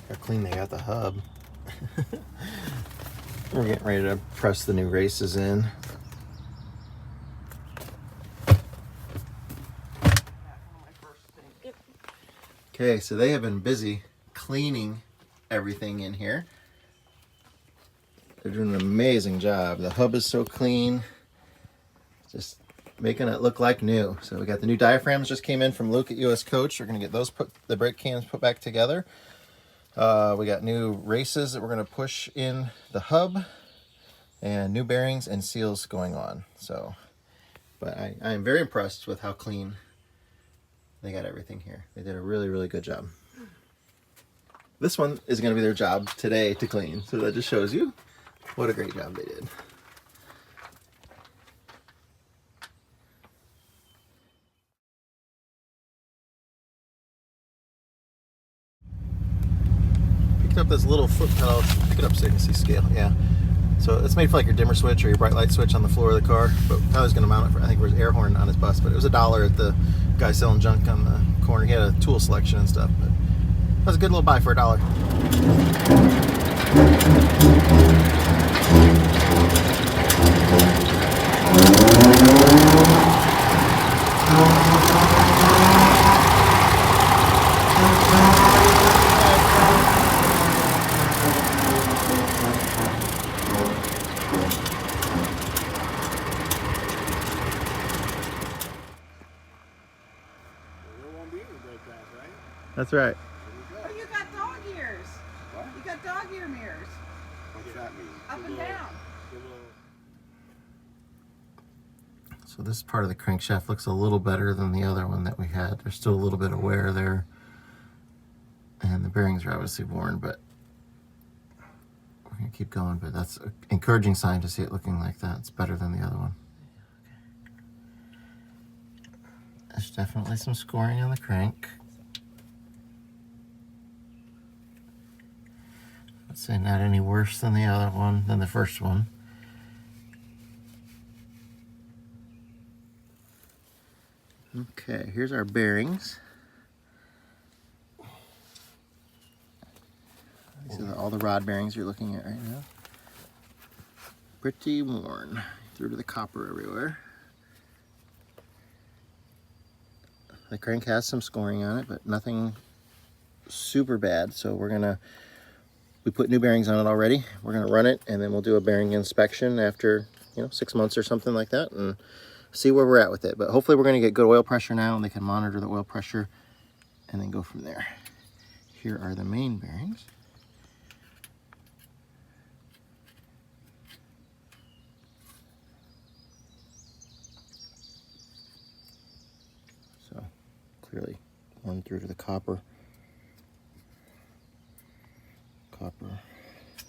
How clean they got the hub. We're getting ready to press the new races in. Okay, so they have been busy cleaning everything in here. They're doing an amazing job. The hub is so clean, just making it look like new. So we got the new diaphragms just came in from Luke at US Coach. We're gonna get those the brake cams put back together. We got new races that we're gonna push in the hub, and new bearings and seals going on. So, but I am very impressed with how clean they got everything here. They did a really, really good job. This one is going to be their job today to clean. So that just shows you what a great job they did. Picked up this little foot pedal. Pick it up so you can see scale. Yeah. So it's made for like your dimmer switch or your bright light switch on the floor of the car. But I was going to mount it for, I think it was air horn on his bus, but it was $1 at the guy selling junk on the corner. He had a tool selection and stuff, but that was a good little buy for $1. That's right. Oh, you got dog ears. What? You got dog ear mirrors. What's that mean? Up and down. So this part of the crankshaft looks a little better than the other one that we had. There's still a little bit of wear there. And the bearings are obviously worn, but we're going to keep going. But that's an encouraging sign to see it looking like that. It's better than the other one. There's definitely some scoring on the crank. I'd say not any worse than the other one, than the first one. Okay, here's our bearings. These are all the rod bearings you're looking at right now. Pretty worn through to the copper everywhere. The crank has some scoring on it, but nothing super bad. So we put new bearings on it already. We're gonna run it, and then we'll do a bearing inspection after 6 months or something like that, and see where we're at with it. But hopefully we're gonna get good oil pressure now, and they can monitor the oil pressure and then go from there. Here are the main bearings. So clearly worn through to the copper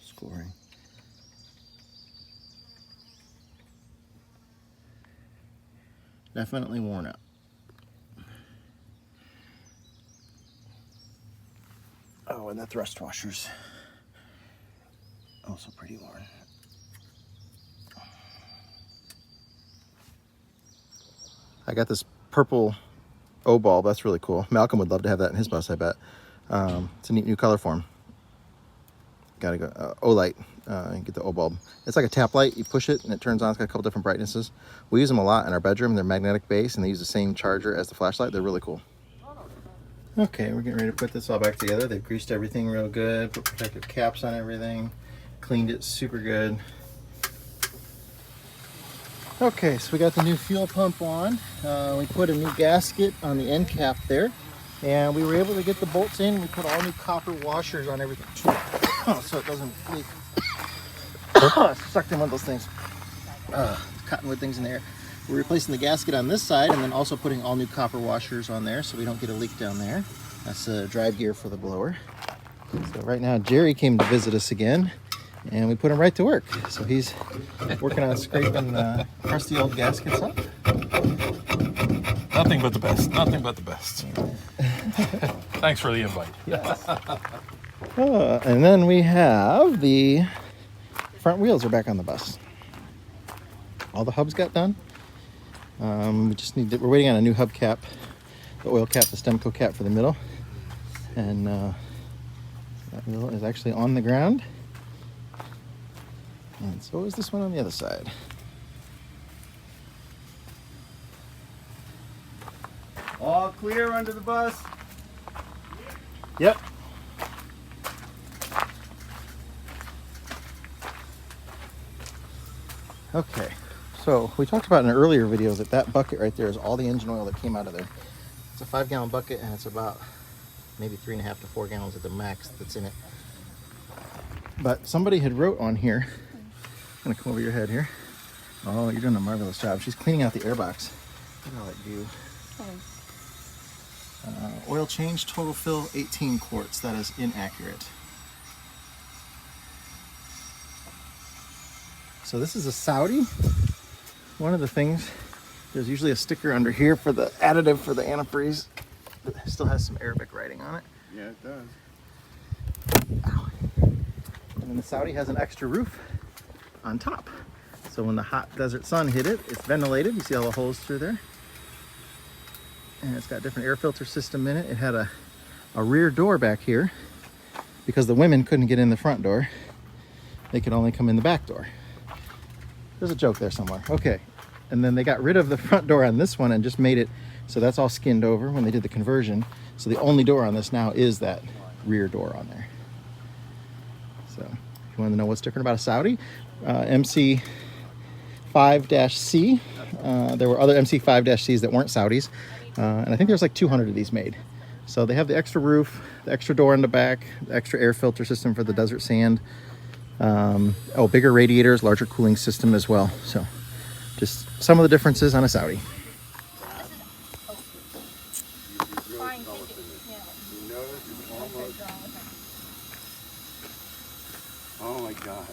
scoring. Definitely worn out. Oh, and the thrust washers also pretty worn. I got this purple O-bulb. That's really cool. Malcolm would love to have that in his bus, I bet. It's a neat new color for him. Gotta go O-light and get the O-bulb. It's like a tap light. You push it and it turns on. It's got a couple different brightnesses. We use them a lot in our bedroom. They're magnetic base and they use the same charger as the flashlight. They're really cool. Okay, we're getting ready to put this all back together. They've greased everything real good, put protective caps on everything, cleaned it super good. Okay, so we got the new fuel pump on. We put a new gasket on the end cap there, and we were able to get the bolts in. We put all new copper washers on everything too, so it doesn't leak. Sucked in one of those things. Cottonwood things in there. We're replacing the gasket on this side, and then also putting all new copper washers on there so we don't get a leak down there. That's the drive gear for the blower. So right now Jerry came to visit us again, and we put him right to work. So he's working on scraping crusty old gaskets up. Nothing but the best. Nothing but the best. Thanks for the invite. Yes. And then we have the front wheels are back on the bus. All the hubs got done. We're waiting on a new hub cap, the oil cap, the Stemco cap for the middle, and That wheel is actually on the ground. And so is this one on the other side. All clear under the bus? Yep. Okay, so we talked about in an earlier video that bucket right there is all the engine oil that came out of there. It's a 5-gallon bucket and it's about maybe 3.5 to 4 gallons at the max that's in it. But somebody had wrote on here, I'm gonna come over your head here. Oh, you're doing a marvelous job. She's cleaning out the airbox. Look at all that goo. Oil change, total fill 18 quarts. That is inaccurate. So this is a Saudi. One of the things, there's usually a sticker under here for the additive for the antifreeze. It still has some Arabic writing on it. Yeah, it does. Ow. And then the Saudi has an extra roof on top. So when the hot desert sun hit it, it's ventilated. You see all the holes through there? And it's got a different air filter system in it. It had a rear door back here because the women couldn't get in the front door. They could only come in the back door. There's a joke there somewhere. Okay. And then they got rid of the front door on this one and just made it so that's all skinned over when they did the conversion. So the only door on this now is that rear door on there. So if you want to know what's different about a Saudi, mc5c. There were other mc5-cs that weren't Saudis. And I think there's like 200 of these made. So they have the extra roof, the extra door in the back, the extra air filter system for the desert sand. Bigger radiators, larger cooling system as well. So just some of the differences on a Saudi. Oh my God.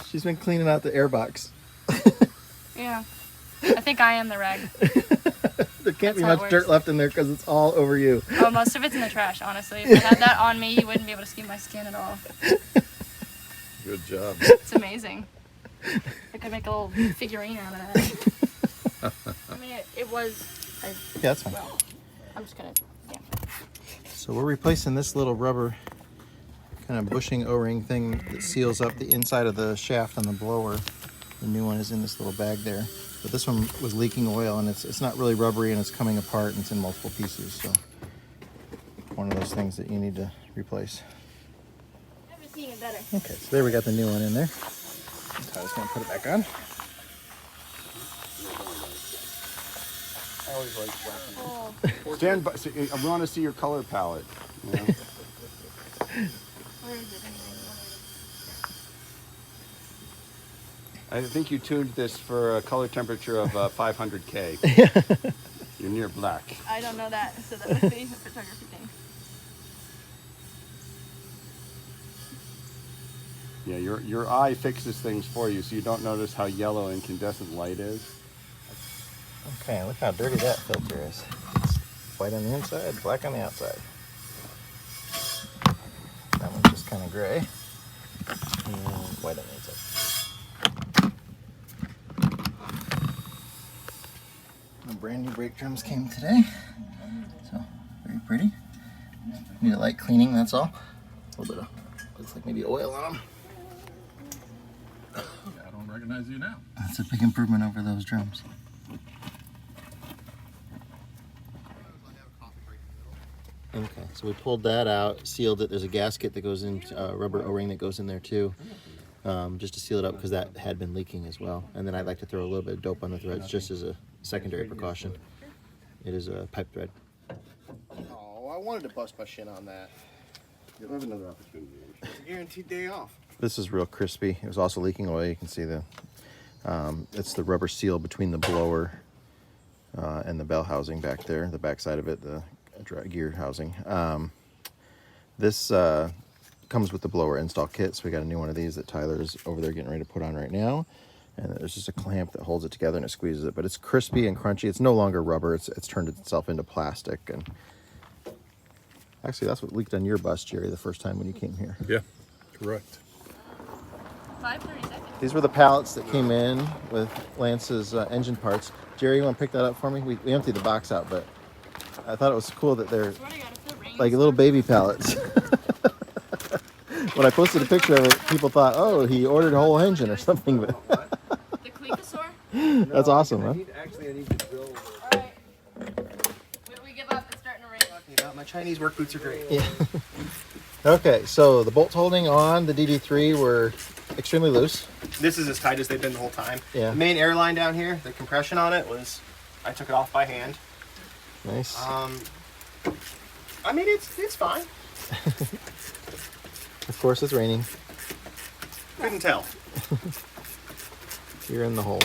She's been cleaning out the airbox. Yeah. I think I am the rag. There can't be That's how it much dirt works. left in there because it's all over you. Oh, most of it's in the trash, honestly. If I had that on me, you wouldn't be able to see my skin at all. Good job. It's amazing. I could make a little figurine out of that. I mean, it was... Yeah, that's fine. Well, I'm just gonna... Yeah. So we're replacing this little rubber kind of bushing O-ring thing that seals up the inside of the shaft on the blower. The new one is in this little bag there. But this one was leaking oil and it's not really rubbery and it's coming apart and it's in multiple pieces. So one of those things that you need to replace. Never seen it better. Okay, so there we got the new one in there. Tyler's gonna put it back on. I always like that. Oh. Stand by. See, I want to see your color palette. You know? Where is it? I think you tuned this for a color temperature of 500K. You're near black. I don't know that, so that must be a photography thing. Yeah, your eye fixes things for you, so you don't notice how yellow incandescent light is. Okay, look how dirty that filter is. It's white on the inside, black on the outside. That one's just kind of gray. And white on the inside. The brand new brake drums came today. So, very pretty. Need a light cleaning, that's all. A little bit of, looks like maybe oil on them. I don't recognize you now. That's a big improvement over those drums. Okay, so we pulled that out, sealed it. There's a gasket that goes in, rubber O-ring that goes in there too, just to seal it up because that had been leaking as well. And then I'd like to throw a little bit of dope on the threads just as a secondary precaution. It is a pipe thread. Oh, I wanted to bust my shin on that. You'll have another opportunity. It's a guaranteed day off. This is real crispy. It was also leaking oil. You can see it's the rubber seal between the blower and the bell housing back there, the back side of it, the gear housing. This comes with the blower install kit, so we got a new one of these that Tyler's over there getting ready to put on right now. And there's just a clamp that holds it together and it squeezes it, but it's crispy and crunchy. It's no longer rubber. It's turned itself into plastic. And actually, that's what leaked on your bus, Jerry, the first time when you came here. Yeah, correct. 5:30 seconds. These were the pallets that came in with Lance's engine parts. Jerry, you want to pick that up for me? We emptied the box out, but I thought it was cool that they're Swear to God, if it rains, like little baby pallets. When I posted a picture of it, people thought, oh, he ordered a whole engine or something. But the Clecosaur. that's awesome, huh? Actually, I need to drill. All right. We give up. It's starting to rain. My Chinese work boots are great. Yeah. Okay, so the bolts holding on the DD3 were extremely loose. This is as tight as they've been the whole time. Yeah. The main air line down here, the compression on it was, I took it off by hand. Nice. I mean, it's fine. Of course, it's raining. Couldn't tell. You're in the hole.